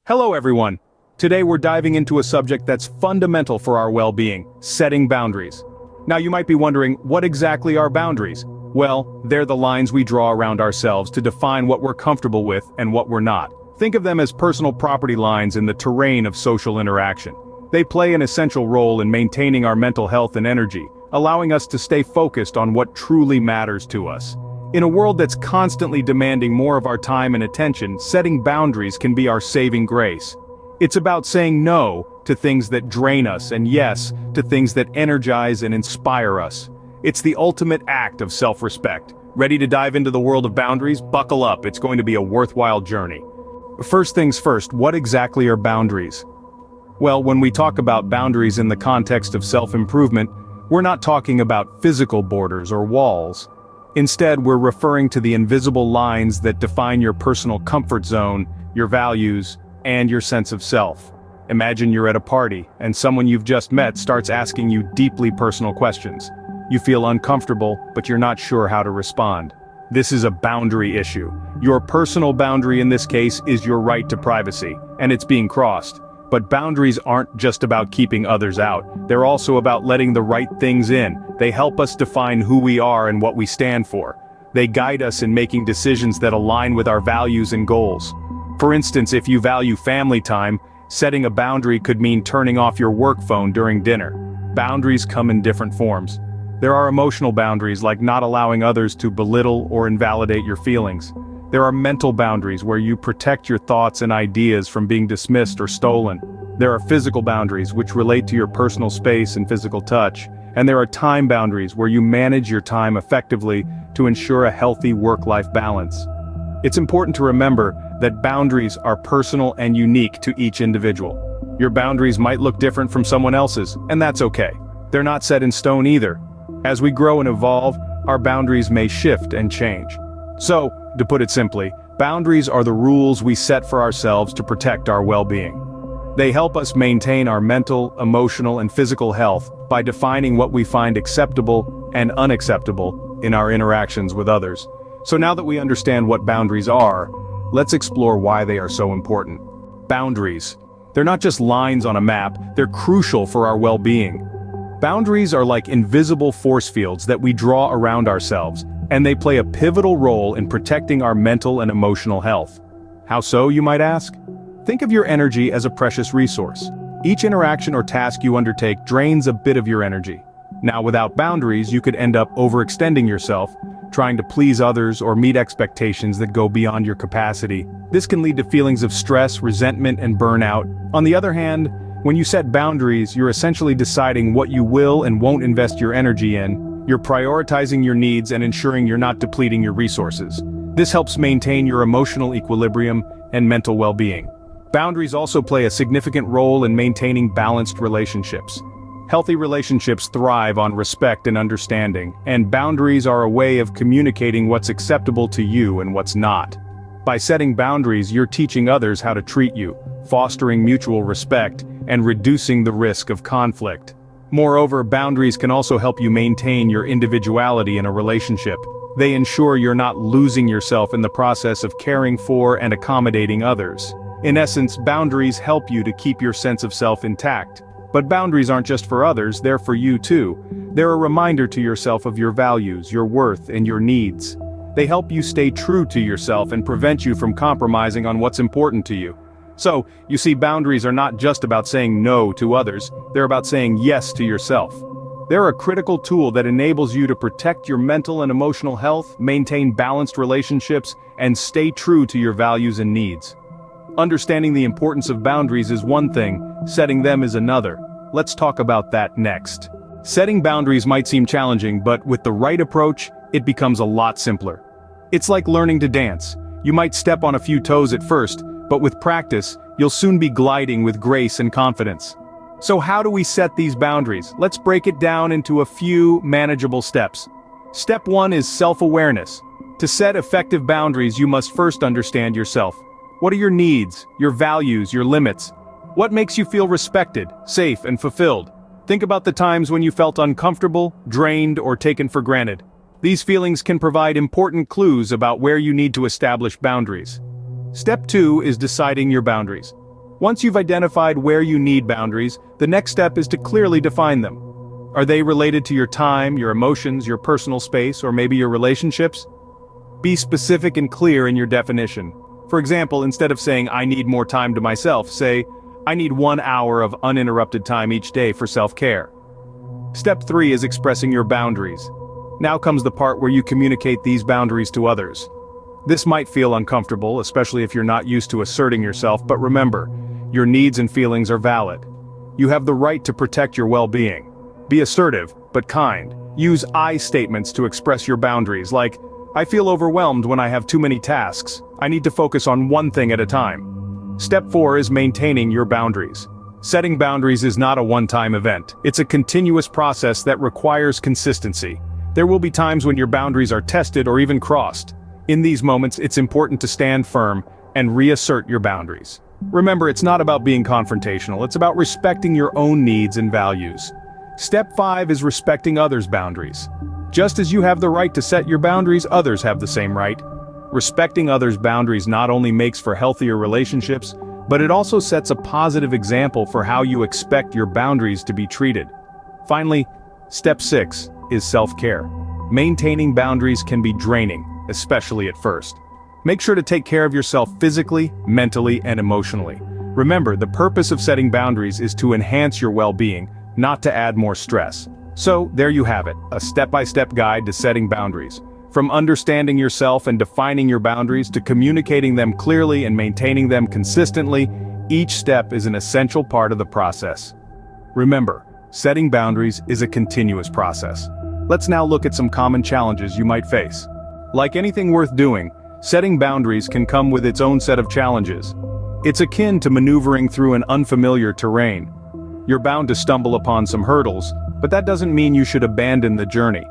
Hello everyone! Today we're diving into a subject that's fundamental for our well-being, setting boundaries. Now you might be wondering, what exactly are boundaries? Well, they're the lines we draw around ourselves to define what we're comfortable with and what we're not. Think of them as personal property lines in the terrain of social interaction. They play an essential role in maintaining our mental health and energy, allowing us to stay focused on what truly matters to us. In a world that's constantly demanding more of our time and attention, setting boundaries can be our saving grace. It's about saying no to things that drain us and yes to things that energize and inspire us. It's the ultimate act of self-respect. Ready to dive into the world of boundaries? Buckle up, it's going to be a worthwhile journey. First things first, what exactly are boundaries? Well, when we talk about boundaries in the context of self-improvement, we're not talking about physical borders or walls. Instead, we're referring to the invisible lines that define your personal comfort zone, your values, and your sense of self. Imagine you're at a party, and someone you've just met starts asking you deeply personal questions. You feel uncomfortable, but you're not sure how to respond. This is a boundary issue. Your personal boundary in this case is your right to privacy, and it's being crossed. But boundaries aren't just about keeping others out, they're also about letting the right things in. They help us define who we are and what we stand for. They guide us in making decisions that align with our values and goals. For instance, if you value family time, setting a boundary could mean turning off your work phone during dinner. Boundaries come in different forms. There are emotional boundaries, like not allowing others to belittle or invalidate your feelings. There are mental boundaries where you protect your thoughts and ideas from being dismissed or stolen. There are physical boundaries which relate to your personal space and physical touch. And there are time boundaries where you manage your time effectively to ensure a healthy work-life balance. It's important to remember that boundaries are personal and unique to each individual. Your boundaries might look different from someone else's, and that's okay. They're not set in stone either. As we grow and evolve, our boundaries may shift and change. So, to put it simply, boundaries are the rules we set for ourselves to protect our well-being. They help us maintain our mental, emotional, and physical health by defining what we find acceptable and unacceptable in our interactions with others. So now that we understand what boundaries are, let's explore why they are so important. Boundaries. They're not just lines on a map, they're crucial for our well-being. Boundaries are like invisible force fields that we draw around ourselves, and they play a pivotal role in protecting our mental and emotional health. How so, you might ask? Think of your energy as a precious resource. Each interaction or task you undertake drains a bit of your energy. Now, without boundaries, you could end up overextending yourself, trying to please others or meet expectations that go beyond your capacity. This can lead to feelings of stress, resentment, and burnout. On the other hand, when you set boundaries, you're essentially deciding what you will and won't invest your energy in. You're prioritizing your needs and ensuring you're not depleting your resources. This helps maintain your emotional equilibrium and mental well-being. Boundaries also play a significant role in maintaining balanced relationships. Healthy relationships thrive on respect and understanding, and boundaries are a way of communicating what's acceptable to you and what's not. By setting boundaries, you're teaching others how to treat you, fostering mutual respect, and reducing the risk of conflict. Moreover, boundaries can also help you maintain your individuality in a relationship. They ensure you're not losing yourself in the process of caring for and accommodating others. In essence, boundaries help you to keep your sense of self intact. But boundaries aren't just for others, they're for you too. They're a reminder to yourself of your values, your worth, and your needs. They help you stay true to yourself and prevent you from compromising on what's important to you. So, you see, boundaries are not just about saying no to others, they're about saying yes to yourself. They're a critical tool that enables you to protect your mental and emotional health, maintain balanced relationships, and stay true to your values and needs. Understanding the importance of boundaries is one thing, setting them is another. Let's talk about that next. Setting boundaries might seem challenging, but with the right approach, it becomes a lot simpler. It's like learning to dance. You might step on a few toes at first, but with practice, you'll soon be gliding with grace and confidence. So how do we set these boundaries? Let's break it down into a few manageable steps. Step 1 is self-awareness. To set effective boundaries, you must first understand yourself. What are your needs, your values, your limits? What makes you feel respected, safe, and fulfilled? Think about the times when you felt uncomfortable, drained, or taken for granted. These feelings can provide important clues about where you need to establish boundaries. Step 2 is deciding your boundaries. Once you've identified where you need boundaries, the next step is to clearly define them. Are they related to your time, your emotions, your personal space, or maybe your relationships? Be specific and clear in your definition. For example, instead of saying, "I need more time to myself," say, "I need 1 hour of uninterrupted time each day for self-care." Step 3 is expressing your boundaries. Now comes the part where you communicate these boundaries to others. This might feel uncomfortable, especially if you're not used to asserting yourself, but remember, your needs and feelings are valid. You have the right to protect your well-being. Be assertive, but kind. Use I statements to express your boundaries, like, "I feel overwhelmed when I have too many tasks. I need to focus on one thing at a time." Step 4 is maintaining your boundaries. Setting boundaries is not a one-time event. It's a continuous process that requires consistency. There will be times when your boundaries are tested or even crossed. In these moments, it's important to stand firm and reassert your boundaries. Remember, it's not about being confrontational, it's about respecting your own needs and values. Step 5 is respecting others' boundaries. Just as you have the right to set your boundaries, others have the same right. Respecting others' boundaries not only makes for healthier relationships, but it also sets a positive example for how you expect your boundaries to be treated. Finally, step 6 is self-care. Maintaining boundaries can be draining, especially at first. Make sure to take care of yourself physically, mentally, and emotionally. Remember, the purpose of setting boundaries is to enhance your well-being, not to add more stress. So, there you have it, a step-by-step guide to setting boundaries. From understanding yourself and defining your boundaries to communicating them clearly and maintaining them consistently, each step is an essential part of the process. Remember, setting boundaries is a continuous process. Let's now look at some common challenges you might face. Like anything worth doing, setting boundaries can come with its own set of challenges. It's akin to maneuvering through an unfamiliar terrain. You're bound to stumble upon some hurdles, but that doesn't mean you should abandon the journey.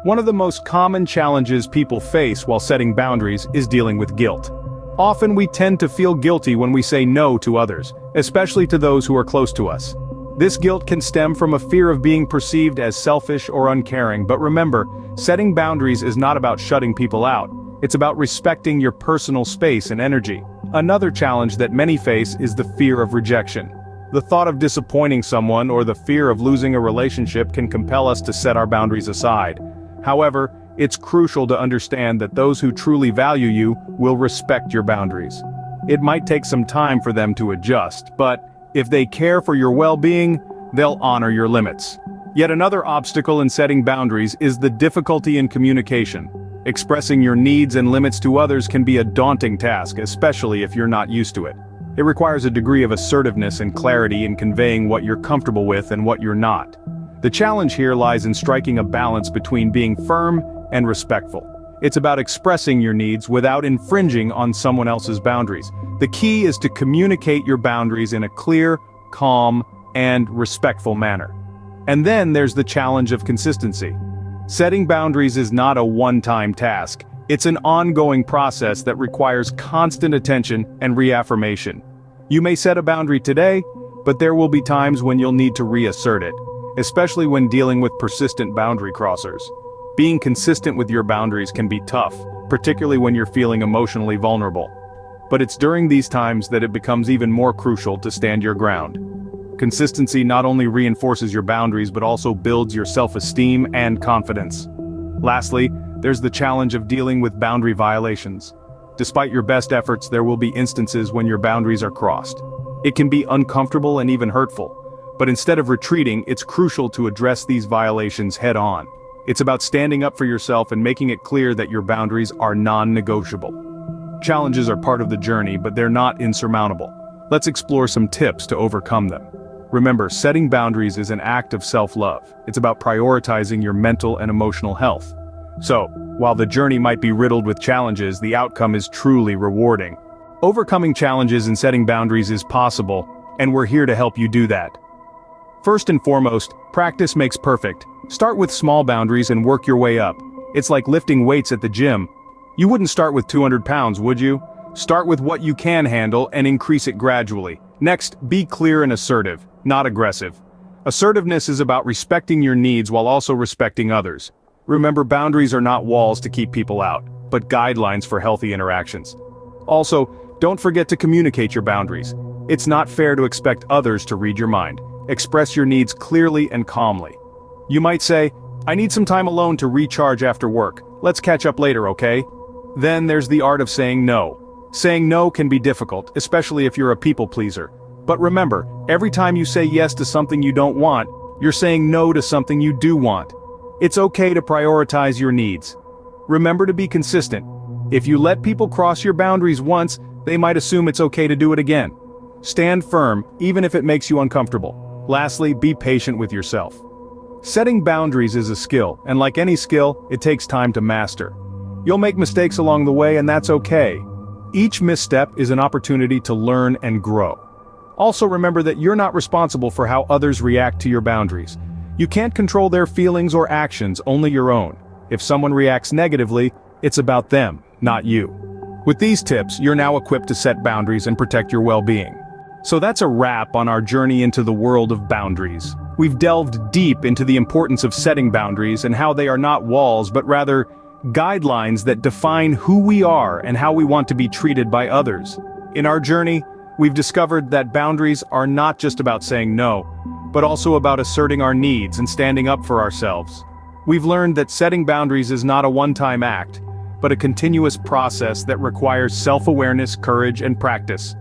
One of the most common challenges people face while setting boundaries is dealing with guilt. Often we tend to feel guilty when we say no to others, especially to those who are close to us. This guilt can stem from a fear of being perceived as selfish or uncaring, but remember, setting boundaries is not about shutting people out. It's about respecting your personal space and energy. Another challenge that many face is the fear of rejection. The thought of disappointing someone or the fear of losing a relationship can compel us to set our boundaries aside. However, it's crucial to understand that those who truly value you will respect your boundaries. It might take some time for them to adjust, but if they care for your well-being, they'll honor your limits. Yet another obstacle in setting boundaries is the difficulty in communication. Expressing your needs and limits to others can be a daunting task, especially if you're not used to it. It requires a degree of assertiveness and clarity in conveying what you're comfortable with and what you're not. The challenge here lies in striking a balance between being firm and respectful. It's about expressing your needs without infringing on someone else's boundaries. The key is to communicate your boundaries in a clear, calm, and respectful manner. And then there's the challenge of consistency. Setting boundaries is not a one-time task. It's an ongoing process that requires constant attention and reaffirmation. You may set a boundary today, but there will be times when you'll need to reassert it, especially when dealing with persistent boundary crossers. Being consistent with your boundaries can be tough, particularly when you're feeling emotionally vulnerable. But it's during these times that it becomes even more crucial to stand your ground. Consistency not only reinforces your boundaries but also builds your self-esteem and confidence. Lastly, there's the challenge of dealing with boundary violations. Despite your best efforts, there will be instances when your boundaries are crossed. It can be uncomfortable and even hurtful. But instead of retreating, it's crucial to address these violations head-on. It's about standing up for yourself and making it clear that your boundaries are non-negotiable. Challenges are part of the journey, but they're not insurmountable. Let's explore some tips to overcome them. Remember, setting boundaries is an act of self-love. It's about prioritizing your mental and emotional health. So, while the journey might be riddled with challenges, the outcome is truly rewarding. Overcoming challenges and setting boundaries is possible, and we're here to help you do that. First and foremost, practice makes perfect. Start with small boundaries and work your way up. It's like lifting weights at the gym. You wouldn't start with 200 pounds, would you? Start with what you can handle and increase it gradually. Next, be clear and assertive, not aggressive. Assertiveness is about respecting your needs while also respecting others. Remember, boundaries are not walls to keep people out, but guidelines for healthy interactions. Also, don't forget to communicate your boundaries. It's not fair to expect others to read your mind. Express your needs clearly and calmly. You might say, "I need some time alone to recharge after work. Let's catch up later, okay?" Then there's the art of saying no. Saying no can be difficult, especially if you're a people pleaser. But remember, every time you say yes to something you don't want, you're saying no to something you do want. It's okay to prioritize your needs. Remember to be consistent. If you let people cross your boundaries once, they might assume it's okay to do it again. Stand firm, even if it makes you uncomfortable. Lastly, be patient with yourself. Setting boundaries is a skill, and like any skill, it takes time to master. You'll make mistakes along the way, and that's okay. Each misstep is an opportunity to learn and grow. Also remember that you're not responsible for how others react to your boundaries. You can't control their feelings or actions, only your own. If someone reacts negatively, it's about them, not you. With these tips, you're now equipped to set boundaries and protect your well-being. So that's a wrap on our journey into the world of boundaries. We've delved deep into the importance of setting boundaries and how they are not walls but rather guidelines that define who we are and how we want to be treated by others. In our journey, we've discovered that boundaries are not just about saying no, but also about asserting our needs and standing up for ourselves. We've learned that setting boundaries is not a one-time act, but a continuous process that requires self-awareness, courage, and practice.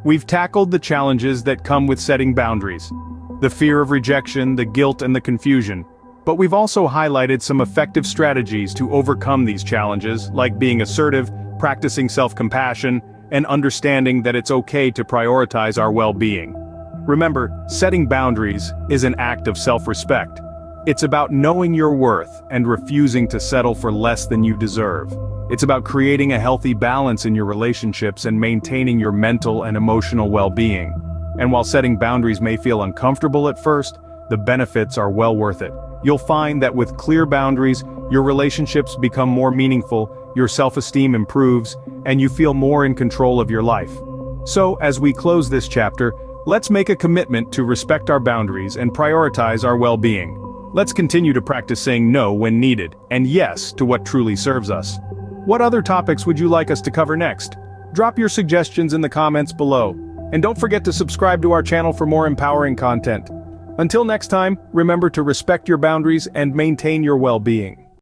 We've tackled the challenges that come with setting boundaries, the fear of rejection, the guilt, and the confusion. But we've also highlighted some effective strategies to overcome these challenges, like being assertive, practicing self-compassion, and understanding that it's okay to prioritize our well-being. Remember, setting boundaries is an act of self-respect. It's about knowing your worth and refusing to settle for less than you deserve. It's about creating a healthy balance in your relationships and maintaining your mental and emotional well-being. And while setting boundaries may feel uncomfortable at first, the benefits are well worth it. You'll find that with clear boundaries, your relationships become more meaningful, your self-esteem improves, and you feel more in control of your life. So, as we close this chapter, let's make a commitment to respect our boundaries and prioritize our well-being. Let's continue to practice saying no when needed, and yes to what truly serves us. What other topics would you like us to cover next? Drop your suggestions in the comments below. And don't forget to subscribe to our channel for more empowering content. Until next time, remember to respect your boundaries and maintain your well-being.